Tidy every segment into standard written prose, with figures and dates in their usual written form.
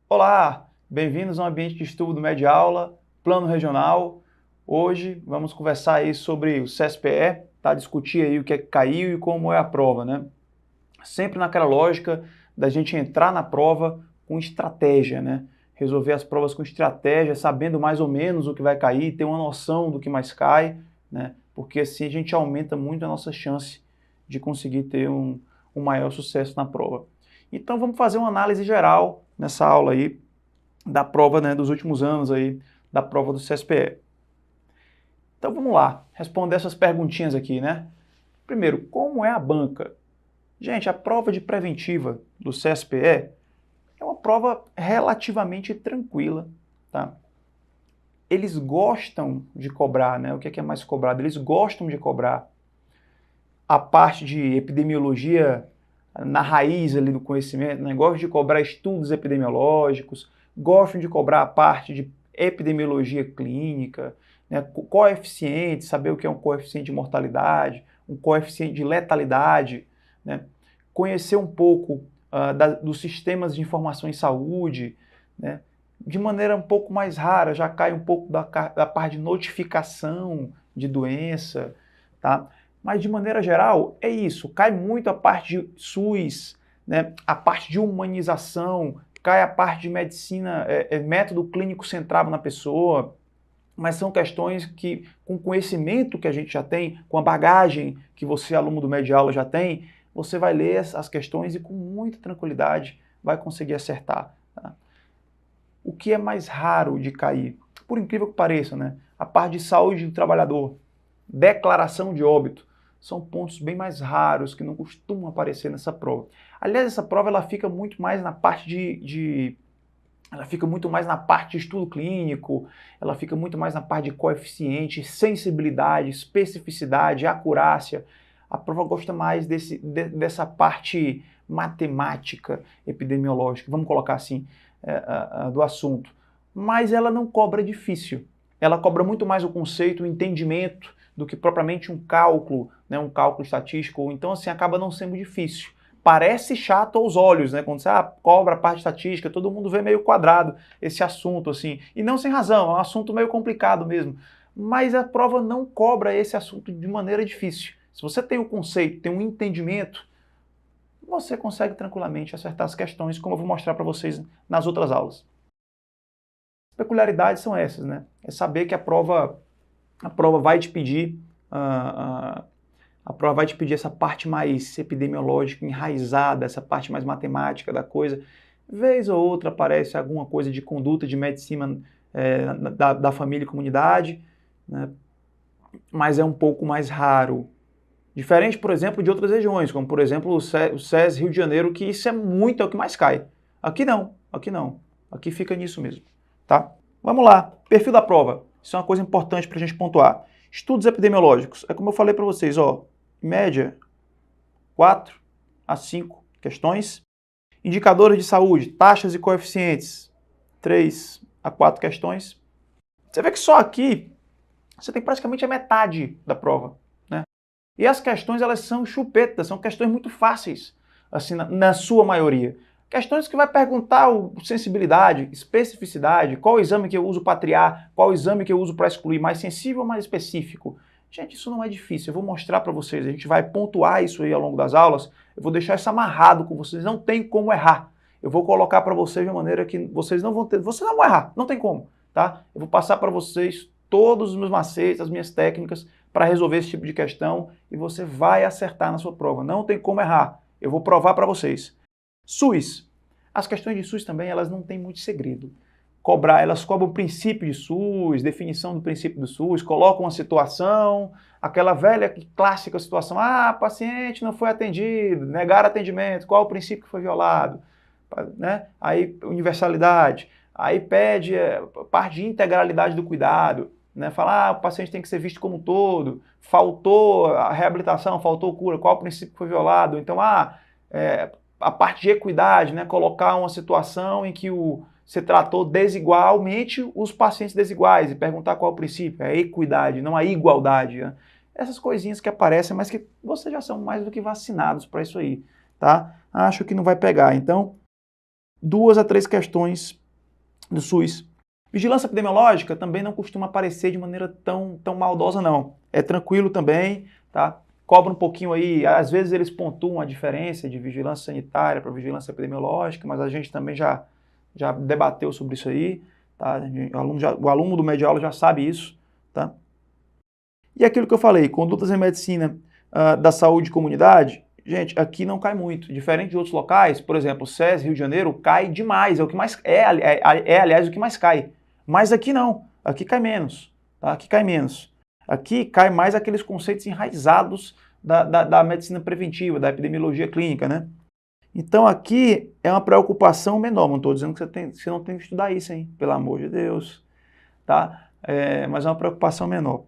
Olá, bem-vindos ao ambiente de estudo do Mediaula, Plano Regional. Hoje vamos conversar aí sobre o CSPE, tá? Discutir aí o que é que caiu e como é a prova, né? Sempre naquela lógica da gente entrar na prova com estratégia, né? Resolver as provas com estratégia, sabendo mais ou menos o que vai cair, ter uma noção do que mais cai, né? Porque assim a gente aumenta muito a nossa chance de conseguir ter um maior sucesso na prova. Então vamos fazer uma análise geral nessa aula aí da prova, né, dos últimos anos aí, da prova do CSPE. Então vamos lá, responder essas perguntinhas aqui, né? Primeiro, como é a banca? Gente, a prova de preventiva do CSPE é uma prova relativamente tranquila, tá? Eles gostam de cobrar, né? O que é mais cobrado? Eles gostam de cobrar a parte de epidemiologia na raiz ali do conhecimento, né? Gostam de cobrar estudos epidemiológicos, gostam de cobrar a parte de epidemiologia clínica, né? Coeficiente, saber o que é um coeficiente de mortalidade, um coeficiente de letalidade, né? Conhecer um pouco dos sistemas de informação em saúde, né? De maneira um pouco mais rara, já cai um pouco da parte de notificação de doença, tá? Mas, de maneira geral, é isso. Cai muito a parte de SUS, né? A parte de humanização, cai a parte de medicina, método clínico centrado na pessoa, mas são questões que, com o conhecimento que a gente já tem, com a bagagem que você, aluno do Mediaula, já tem, você vai ler as questões e com muita tranquilidade vai conseguir acertar. Tá? O que é mais raro de cair? Por incrível que pareça, né? A parte de saúde do trabalhador, declaração de óbito, são pontos bem mais raros que não costumam aparecer nessa prova. Aliás, essa prova ela fica muito mais na parte ela fica muito mais na parte de estudo clínico, ela fica muito mais na parte de coeficiente, sensibilidade, especificidade, acurácia. A prova gosta mais dessa parte matemática epidemiológica, vamos colocar assim, do assunto. Mas ela não cobra difícil. Ela cobra muito mais o conceito, o entendimento, do que propriamente um cálculo, né, um cálculo estatístico. Então, assim, acaba não sendo difícil. Parece chato aos olhos, né? Quando você cobra a parte estatística, todo mundo vê meio quadrado esse assunto, assim. E não sem razão, é um assunto meio complicado mesmo. Mas a prova não cobra esse assunto de maneira difícil. Se você tem o conceito, tem um entendimento, você consegue tranquilamente acertar as questões, como eu vou mostrar para vocês nas outras aulas. As peculiaridades são essas, né? É saber que a prova vai te pedir a prova vai te pedir essa parte mais epidemiológica, enraizada, essa parte mais matemática da coisa. Vez ou outra aparece alguma coisa de conduta de medicina da família e comunidade, né? Mas é um pouco mais raro. Diferente, por exemplo, de outras regiões, como por exemplo o SES Rio de Janeiro, que isso é o que mais cai. Aqui não, aqui não. Aqui fica nisso mesmo, tá? Vamos lá, perfil da prova. Isso é uma coisa importante para a gente pontuar. Estudos epidemiológicos. É como eu falei para vocês, ó, em média, 4 a 5 questões. Indicadores de saúde, taxas e coeficientes, 3 a 4 questões. Você vê que só aqui você tem praticamente a metade da prova, né? E as questões, elas são chupetas, são questões muito fáceis, assim, na sua maioria. Questões que vai perguntar sensibilidade, especificidade, qual exame que eu uso para triar, qual exame que eu uso para excluir, mais sensível ou mais específico. Gente, isso não é difícil, eu vou mostrar para vocês, a gente vai pontuar isso aí ao longo das aulas, eu vou deixar isso amarrado com vocês, não tem como errar. Eu vou colocar para vocês de uma maneira que vocês não vão errar, não tem como, tá? Eu vou passar para vocês todos os meus macetes, as minhas técnicas para resolver esse tipo de questão e você vai acertar na sua prova, não tem como errar. Eu vou provar para vocês. SUS. As questões de SUS também, elas não têm muito segredo. Elas cobram o princípio de SUS, definição do princípio do SUS, colocam uma situação, aquela velha clássica situação, paciente não foi atendido, negaram atendimento, qual o princípio que foi violado? Né? Aí, universalidade, aí pede parte de integralidade do cuidado, né? Fala, o paciente tem que ser visto como um todo, faltou a reabilitação, faltou cura, qual o princípio que foi violado? Então, a parte de equidade, né? Colocar uma situação em que você tratou desigualmente os pacientes desiguais e perguntar qual é o princípio, é a equidade, não a igualdade. Né? Essas coisinhas que aparecem, mas que vocês já são mais do que vacinados para isso aí, tá? Acho que não vai pegar, então 2 a 3 questões do SUS. Vigilância epidemiológica também não costuma aparecer de maneira tão maldosa, não. É tranquilo também, tá? Cobra um pouquinho aí, às vezes eles pontuam a diferença de vigilância sanitária para vigilância epidemiológica, mas a gente também já debateu sobre isso aí, tá? O aluno do médio aula já sabe isso, tá? E aquilo que eu falei, condutas em medicina da saúde e comunidade, gente, aqui não cai muito. Diferente de outros locais, por exemplo, o SES, Rio de Janeiro, cai demais, é o que mais aliás, o que mais cai. Mas aqui não, aqui cai menos, tá? Aqui cai menos. Aqui cai mais aqueles conceitos enraizados da medicina preventiva, da epidemiologia clínica, né? Então aqui é uma preocupação menor, não estou dizendo que você não tem que estudar isso, hein? Pelo amor de Deus, tá? Mas é uma preocupação menor.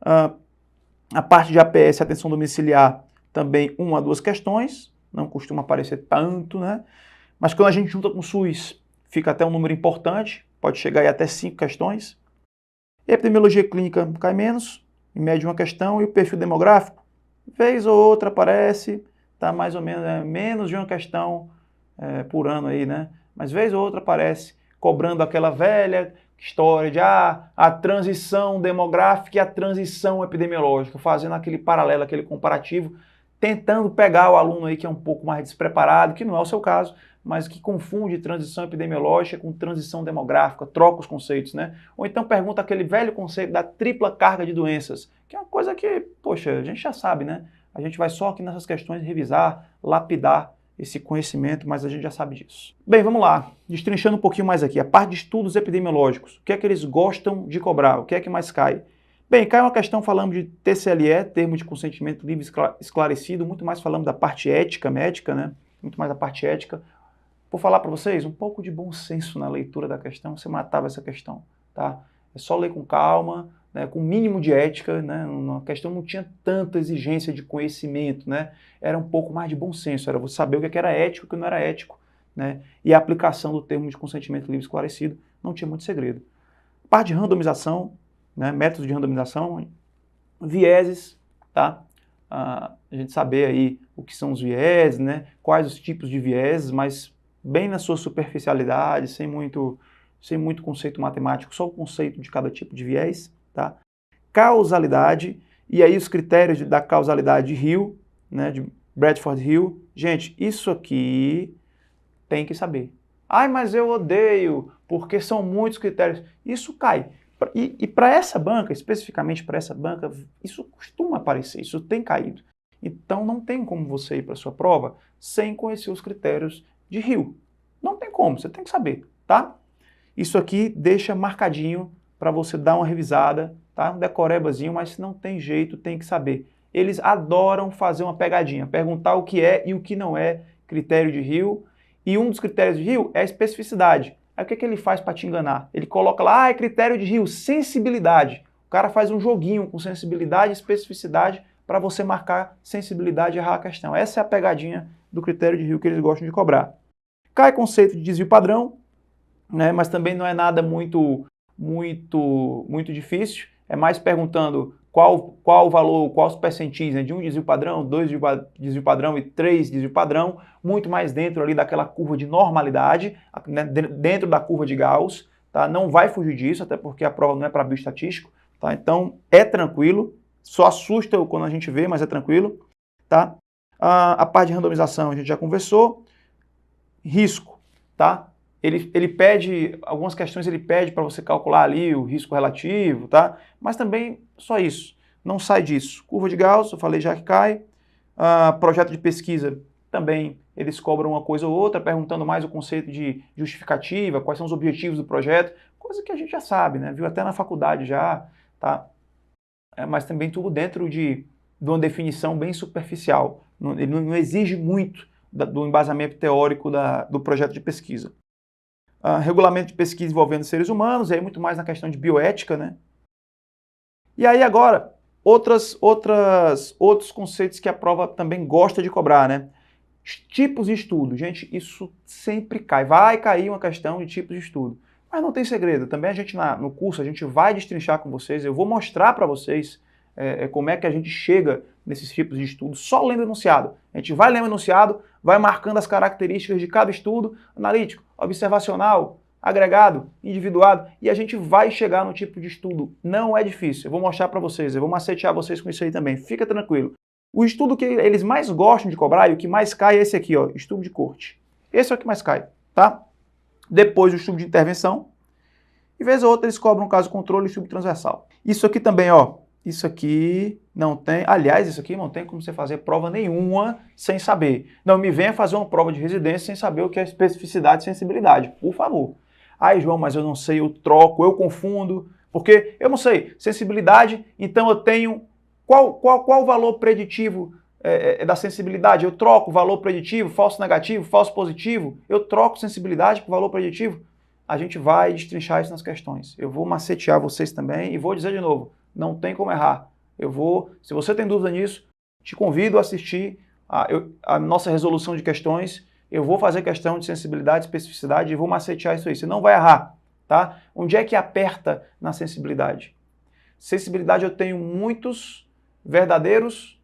A parte de APS, atenção domiciliar, também 1 a 2 questões, não costuma aparecer tanto, né? Mas quando a gente junta com o SUS, fica até um número importante, pode chegar aí até 5 questões. E a epidemiologia clínica cai menos, em média uma questão, e o perfil demográfico, vez ou outra aparece, tá mais ou menos, menos de uma questão por ano aí, né? Mas vez ou outra aparece, cobrando aquela velha história de a transição demográfica e a transição epidemiológica, fazendo aquele paralelo, aquele comparativo, tentando pegar o aluno aí que é um pouco mais despreparado, que não é o seu caso, mas que confunde transição epidemiológica com transição demográfica, troca os conceitos, né? Ou então pergunta aquele velho conceito da tripla carga de doenças, que é uma coisa que, poxa, a gente já sabe, né? A gente vai só aqui nessas questões revisar, lapidar esse conhecimento, mas a gente já sabe disso. Bem, vamos lá, destrinchando um pouquinho mais aqui, a parte de estudos epidemiológicos, o que é que eles gostam de cobrar, o que é que mais cai? Bem, cai uma questão falando de TCLE, termo de consentimento livre esclarecido, muito mais falando da parte ética médica, né? Muito mais da parte ética. Vou falar para vocês, um pouco de bom senso na leitura da questão, você matava essa questão, tá? É só ler com calma, né, com o mínimo de ética, né? A questão não tinha tanta exigência de conhecimento, né? Era um pouco mais de bom senso, era você saber o que era ético e o que não era ético, né? E a aplicação do termo de consentimento livre esclarecido não tinha muito segredo. Parte de randomização, né, métodos de randomização, vieses, tá? A gente saber aí o que são os vieses, né? Quais os tipos de vieses, mas bem na sua superficialidade, sem muito conceito matemático, só o conceito de cada tipo de viés, tá? Causalidade, e aí os critérios da causalidade de Hill, né, de Bradford Hill. Gente, isso aqui tem que saber. Ai, mas eu odeio, porque são muitos critérios. Isso cai. E para essa banca, especificamente para essa banca, isso costuma aparecer, isso tem caído. Então não tem como você ir para a sua prova sem conhecer os critérios de Hill. Não tem como, você tem que saber, tá? Isso aqui deixa marcadinho para você dar uma revisada, tá? Um decorebazinho, mas se não tem jeito, tem que saber. Eles adoram fazer uma pegadinha, perguntar o que é e o que não é critério de Hill. E um dos critérios de Hill é a especificidade. Aí o que ele faz para te enganar? Ele coloca lá, é critério de Hill, sensibilidade. O cara faz um joguinho com sensibilidade e especificidade para você marcar sensibilidade e errar a questão. Essa é a pegadinha do critério de Hill que eles gostam de cobrar. Cai conceito de desvio padrão, né, mas também não é nada muito difícil. É mais perguntando qual o valor, quais os percentis, né, de 1 desvio padrão, 2 desvio padrão e 3 desvio padrão, muito mais dentro ali daquela curva de normalidade, né, dentro da curva de Gauss, tá? Não vai fugir disso, até porque a prova não é para bioestatístico, tá? Então é tranquilo, só assusta quando a gente vê, mas é tranquilo, tá? A parte de randomização a gente já conversou. Risco, tá? Ele pede, algumas questões ele pede para você calcular ali o risco relativo, tá? Mas também só isso, não sai disso. Curva de Gauss, eu falei já que cai. Projeto de pesquisa, também eles cobram uma coisa ou outra, perguntando mais o conceito de justificativa, quais são os objetivos do projeto, coisa que a gente já sabe, né? Viu até na faculdade já, tá? Mas também tudo dentro de uma definição bem superficial. Ele não exige muito do embasamento teórico do projeto de pesquisa. Regulamento de pesquisa envolvendo seres humanos, aí muito mais na questão de bioética, né? E aí agora, outros conceitos que a prova também gosta de cobrar, né? Tipos de estudo. Gente, isso sempre cai. Vai cair uma questão de tipos de estudo. Mas não tem segredo. Também a gente, no curso, a gente vai destrinchar com vocês, eu vou mostrar para vocês como é que a gente chega nesses tipos de estudo, só lendo o enunciado. A gente vai lendo o enunciado, vai marcando as características de cada estudo, analítico, observacional, agregado, individuado, e a gente vai chegar no tipo de estudo. Não é difícil, eu vou mostrar para vocês, eu vou macetear vocês com isso aí também, fica tranquilo. O estudo que eles mais gostam de cobrar e o que mais cai é esse aqui, ó, estudo de corte. Esse é o que mais cai, tá? Depois o estudo de intervenção, e vez ou outra eles cobram caso controle e estudo transversal. Isso aqui também, ó, isso aqui não tem, aliás, isso aqui não tem como você fazer prova nenhuma sem saber. Não me venha fazer uma prova de residência sem saber o que é especificidade e sensibilidade, por favor. Ai, João, mas eu não sei, eu troco, eu confundo, porque eu não sei, sensibilidade, então eu tenho, qual o valor preditivo da sensibilidade? Eu troco valor preditivo, falso negativo, falso positivo, eu troco sensibilidade por valor preditivo? A gente vai destrinchar isso nas questões. Eu vou macetear vocês também e vou dizer de novo, não tem como errar. Se você tem dúvida nisso, te convido a assistir a nossa resolução de questões. Eu vou fazer questão de sensibilidade, especificidade e vou macetear isso aí. Você não vai errar, tá? Onde é que aperta na sensibilidade? Sensibilidade eu tenho muitos verdadeiros,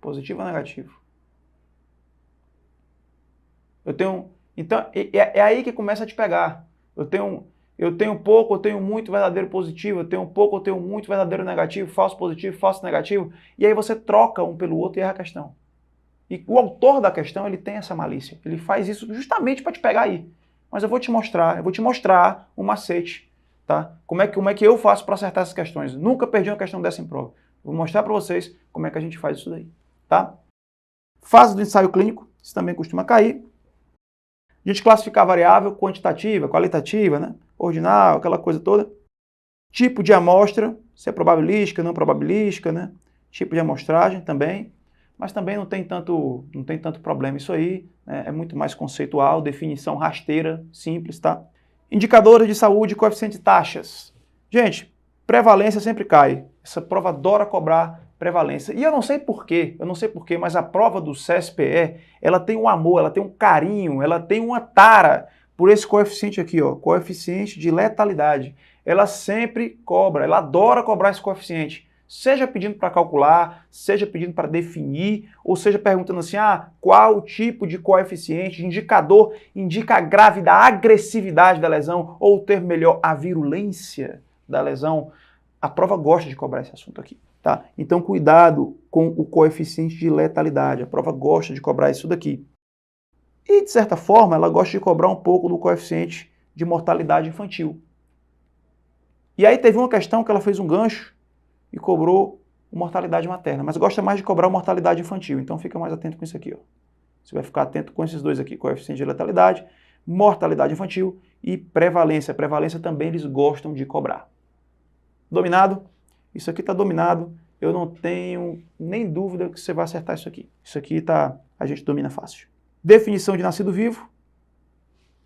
positivo ou negativo? Então, é aí que começa a te pegar. Eu tenho pouco, eu tenho muito verdadeiro positivo, eu tenho pouco, eu tenho muito verdadeiro negativo, falso positivo, falso negativo, e aí você troca um pelo outro e erra a questão. E o autor da questão, ele tem essa malícia, ele faz isso justamente para te pegar aí. Mas eu vou te mostrar um macete, tá? Como é que eu faço para acertar essas questões? Nunca perdi uma questão dessa em prova. Vou mostrar para vocês como é que a gente faz isso daí, tá? Fase do ensaio clínico, isso também costuma cair. A gente classificar a variável quantitativa, qualitativa, né? Ordinal, aquela coisa toda. Tipo de amostra, se é probabilística, não probabilística, né? Tipo de amostragem também. Mas também não tem tanto problema isso aí, né? É muito mais conceitual, definição rasteira, simples, tá? Indicadores de saúde, coeficiente de taxas. Gente, prevalência sempre cai. Essa prova adora cobrar prevalência. E eu não sei porquê, mas a prova do CSPE, ela tem um amor, ela tem um carinho, ela tem uma tara por esse coeficiente aqui, ó, coeficiente de letalidade. Ela sempre cobra, ela adora cobrar esse coeficiente. Seja pedindo para calcular, seja pedindo para definir, ou seja perguntando assim, qual tipo de coeficiente, de indicador, indica a gravidade, a agressividade da lesão, ou o termo melhor, a virulência da lesão. A prova gosta de cobrar esse assunto aqui, tá? Então cuidado com o coeficiente de letalidade, a prova gosta de cobrar isso daqui. E de certa forma ela gosta de cobrar um pouco do coeficiente de mortalidade infantil. E aí teve uma questão que ela fez um gancho e cobrou mortalidade materna, mas gosta mais de cobrar mortalidade infantil, então fica mais atento com isso aqui, ó. Você vai ficar atento com esses dois aqui, coeficiente de letalidade, mortalidade infantil e prevalência. Prevalência também eles gostam de cobrar. Dominado? Isso aqui está dominado, eu não tenho nem dúvida que você vai acertar isso aqui. Isso aqui a gente domina fácil. Definição de nascido vivo,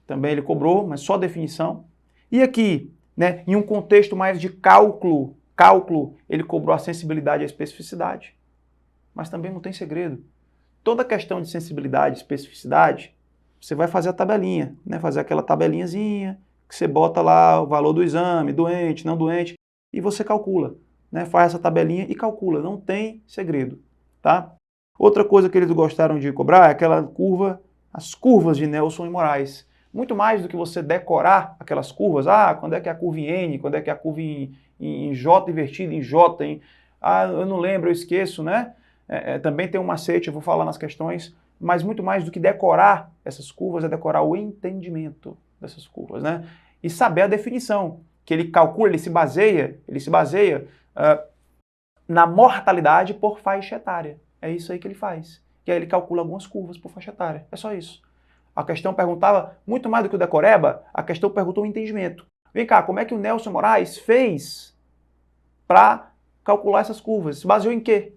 também ele cobrou, mas só definição. E aqui, né, em um contexto mais de cálculo, ele cobrou a sensibilidade e a especificidade. Mas também não tem segredo. Toda questão de sensibilidade e especificidade, você vai fazer a tabelinha, né? Fazer aquela tabelinhazinha, que você bota lá o valor do exame, doente, não doente, e você calcula, né? Faz essa tabelinha e calcula, não tem segredo, tá? Outra coisa que eles gostaram de cobrar é aquela curva, as curvas de Nelson e Moraes. Muito mais do que você decorar aquelas curvas, quando é que é a curva em N, quando é que é a curva em J invertida, em J, eu não lembro, eu esqueço, né? Também tem um macete, eu vou falar nas questões, mas muito mais do que decorar essas curvas é decorar o entendimento dessas curvas, né? E saber a definição, que ele calcula, ele se baseia na mortalidade por faixa etária. É isso aí que ele faz. E aí ele calcula algumas curvas por faixa etária, é só isso. A questão perguntava, muito mais do que o decoreba, a questão perguntou o entendimento. Vem cá, como é que o Nelson Moraes fez para calcular essas curvas? Se baseou em quê?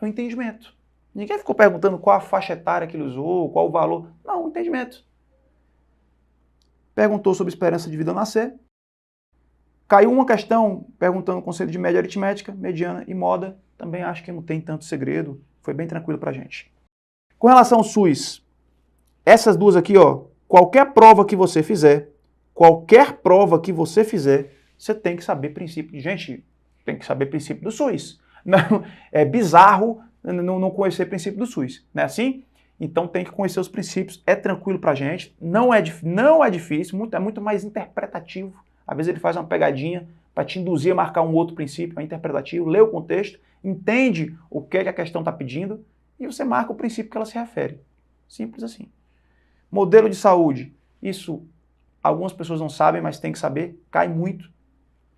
No entendimento. Ninguém ficou perguntando qual a faixa etária que ele usou, qual o valor. Não, o entendimento. Perguntou sobre esperança de vida ao nascer. Caiu uma questão perguntando o conceito de média aritmética, mediana e moda. Também acho que não tem tanto segredo. Foi bem tranquilo pra gente. Com relação ao SUS, essas duas aqui, ó, qualquer prova que você fizer, você tem que saber princípio. Gente, tem que saber princípio do SUS. Não, é bizarro não conhecer princípio do SUS, não é assim? Então tem que conhecer os princípios, é tranquilo pra gente, não é difícil, é muito mais interpretativo. Às vezes ele faz uma pegadinha para te induzir a marcar um outro princípio, é interpretativo, lê o contexto, entende o que a questão está pedindo e você marca o princípio que ela se refere. Simples assim. Modelo de saúde, isso algumas pessoas não sabem, mas tem que saber, cai muito.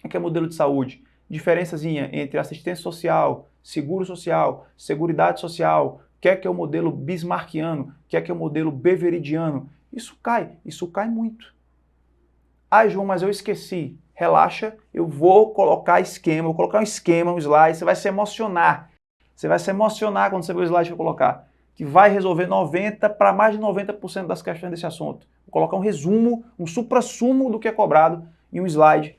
O que é modelo de saúde? Diferençazinha entre assistência social, seguro social, seguridade social, o que é o modelo bismarckiano, o que é o modelo beveridiano. Isso cai muito. Ah, João, mas eu esqueci. Relaxa, eu vou colocar esquema, vou colocar um esquema, um slide, você vai se emocionar. Você vai se emocionar quando você ver o slide que eu vou colocar, que vai resolver 90% para mais de 90% das questões desse assunto. Vou colocar um resumo, um suprassumo do que é cobrado em um slide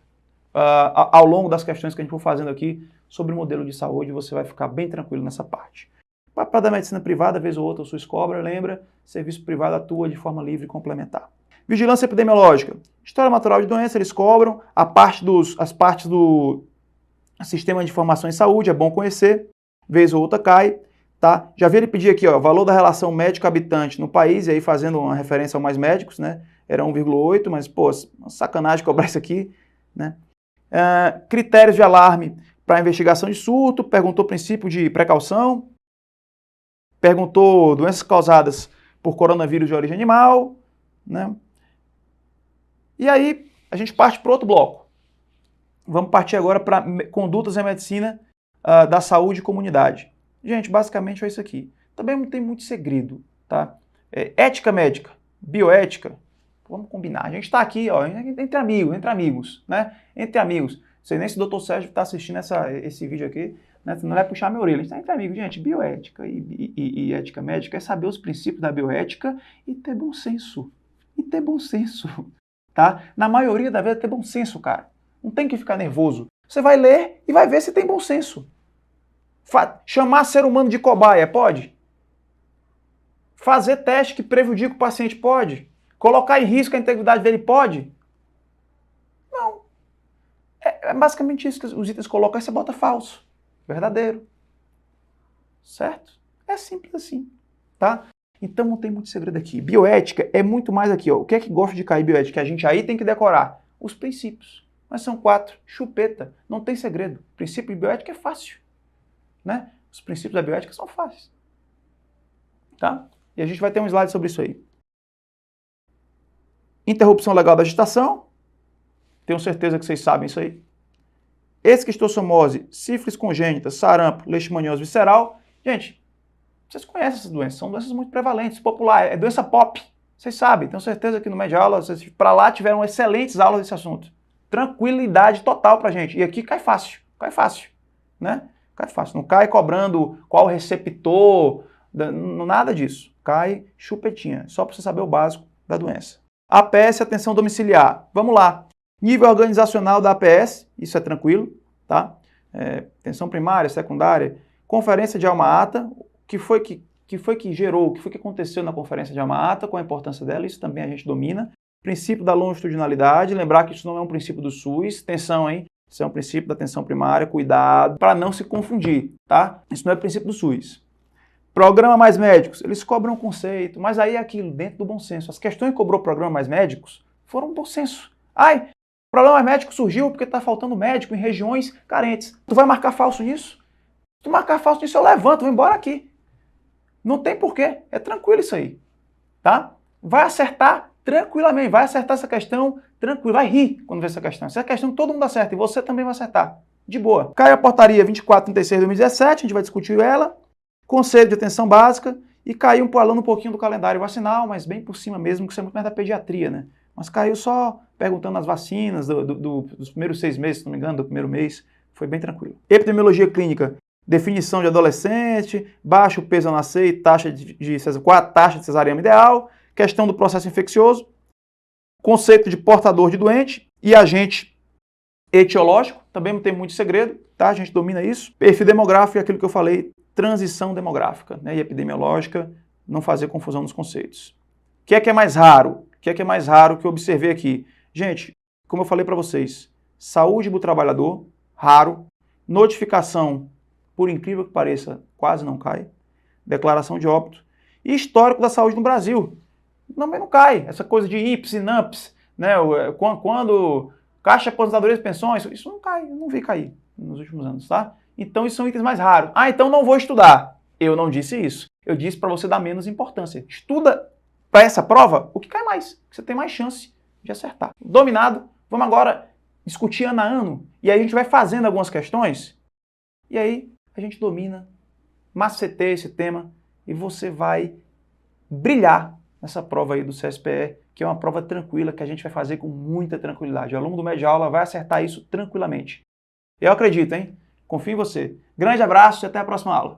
ao longo das questões que a gente for fazendo aqui sobre o modelo de saúde, você vai ficar bem tranquilo nessa parte. Para da medicina privada, vez ou outra o SUS cobra, lembra, serviço privado atua de forma livre e complementar. Vigilância epidemiológica. História natural de doença, eles cobram. As partes do sistema de informação em saúde, é bom conhecer. Vez ou outra cai. Tá? Já vi ele pedir aqui, ó, valor da relação médico-habitante no país, e aí fazendo uma referência ao Mais Médicos, né? Era 1,8, mas, pô, sacanagem cobrar isso aqui, né? Critérios de alarme para investigação de surto, perguntou princípio de precaução, perguntou doenças causadas por coronavírus de origem animal, né? E aí a gente parte para outro bloco. Vamos partir agora para condutas em medicina da saúde e comunidade. Gente, basicamente é isso aqui. Também não tem muito segredo, tá? Ética médica, bioética, vamos combinar. A gente está aqui, ó, entre amigos, né? Entre amigos. Não sei nem se o Dr. Sérgio está assistindo esse vídeo aqui, né? Não vai puxar minha orelha. A gente está entre amigos, gente. Bioética e ética médica é saber os princípios da bioética e ter bom senso. Tá? Na maioria da vez é ter bom senso, cara. Não tem que ficar nervoso. Você vai ler e vai ver se tem bom senso. Chamar ser humano de cobaia, pode? Fazer teste que prejudica o paciente, pode? Colocar em risco a integridade dele, pode? Não. É basicamente isso que os itens colocam, aí você bota falso. Verdadeiro. Certo? É simples assim, tá? Então não tem muito segredo aqui. Bioética é muito mais aqui, ó. O que é que gosta de cair bioética? A gente aí tem que decorar os princípios. Mas são 4. Chupeta. Não tem segredo. O princípio de bioética é fácil. Né? Os princípios da bioética são fáceis. Tá? E a gente vai ter um slide sobre isso aí. Interrupção legal da gestação. Tenho certeza que vocês sabem isso aí. Esquistossomose, sífilis congênita, sarampo, leishmaniose visceral. Gente, vocês conhecem essas doenças. São doenças muito prevalentes, populares. É doença pop. Vocês sabem. Tenho certeza que no Média Aula, vocês para lá tiveram excelentes aulas desse assunto. Tranquilidade total pra gente. E aqui cai fácil. Né? Cai fácil, não cai cobrando qual receptor, nada disso. Cai chupetinha, só para você saber o básico da doença. APS, atenção domiciliar. Vamos lá. Nível organizacional da APS, isso é tranquilo, tá? Atenção primária, secundária. Conferência de alma-ata, o que foi que gerou, o que foi que aconteceu na conferência de alma-ata, qual a importância dela, isso também a gente domina. Princípio da longitudinalidade, lembrar que isso não é um princípio do SUS, atenção, hein? Isso é um princípio da atenção primária, cuidado, para não se confundir, tá? Isso não é princípio do SUS. Programa Mais Médicos, eles cobram um conceito, mas aí é aquilo, dentro do bom senso. As questões que cobrou o Programa Mais Médicos foram bom senso. Ai, o Programa Mais Médico surgiu porque está faltando médico em regiões carentes. Tu vai marcar falso nisso? Se tu marcar falso nisso, eu levanto, vou embora aqui. Não tem porquê, é tranquilo isso aí, tá? Vai acertar tranquilamente, vai acertar essa questão tranquilo, vai rir quando ver essa questão. Essa questão todo mundo acerta e você também vai acertar, de boa. Caiu a portaria 2436 de 2017, a gente vai discutir ela, conselho de atenção básica, e caiu um pouquinho do calendário vacinal, mas bem por cima mesmo, que isso é muito mais da pediatria, né? Mas caiu só perguntando as vacinas dos primeiros 6 meses, se não me engano, do primeiro mês, foi bem tranquilo. Epidemiologia clínica, definição de adolescente, baixo peso ao nascer e taxa de cesariana ideal, questão do processo infeccioso, conceito de portador de doente e agente etiológico, também não tem muito segredo, tá? A gente domina isso. Perfil demográfico é aquilo que eu falei, transição demográfica, né? E epidemiológica, não fazer confusão nos conceitos. O que é mais raro? O que é mais raro que eu observei aqui? Gente, como eu falei para vocês, saúde do trabalhador, raro, notificação por incrível que pareça, quase não cai. Declaração de óbito. E histórico da saúde no Brasil. Também não cai. Essa coisa de IPS e NAMPS, né? Quando Caixa de Aposentadoria e Pensões, isso não cai, eu não vi cair nos últimos anos, tá? Então isso são itens mais raros. Ah, então não vou estudar. Eu não disse isso. Eu disse para você dar menos importância. Estuda para essa prova o que cai mais, que você tem mais chance de acertar. Dominado, vamos agora discutir ano a ano. E aí a gente vai fazendo algumas questões. E aí a gente domina, maceteia esse tema e você vai brilhar nessa prova aí do CSPE, que é uma prova tranquila, que a gente vai fazer com muita tranquilidade. O aluno do Média Aula vai acertar isso tranquilamente. Eu acredito, hein? Confio em você. Grande abraço e até a próxima aula.